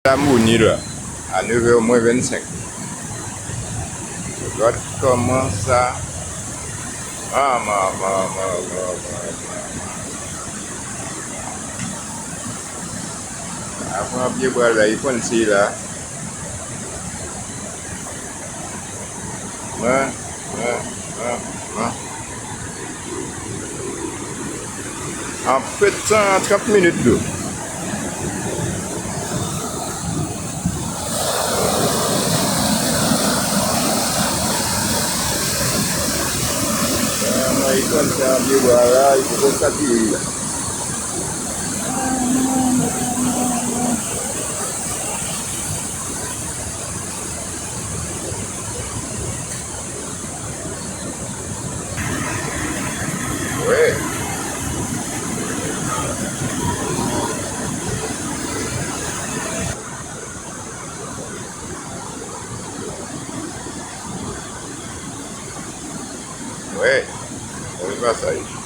La Mouni là, à 9h moins 25. Regarde comment ça. Ah, après un pied bois là, il faut ici là. Ouais, ouais, ouais, ouais. En peu de temps, 30 minutes d'eau. Il faut un pied bois là, il faut s'attirer là. Ouais. Ouais, on va ça.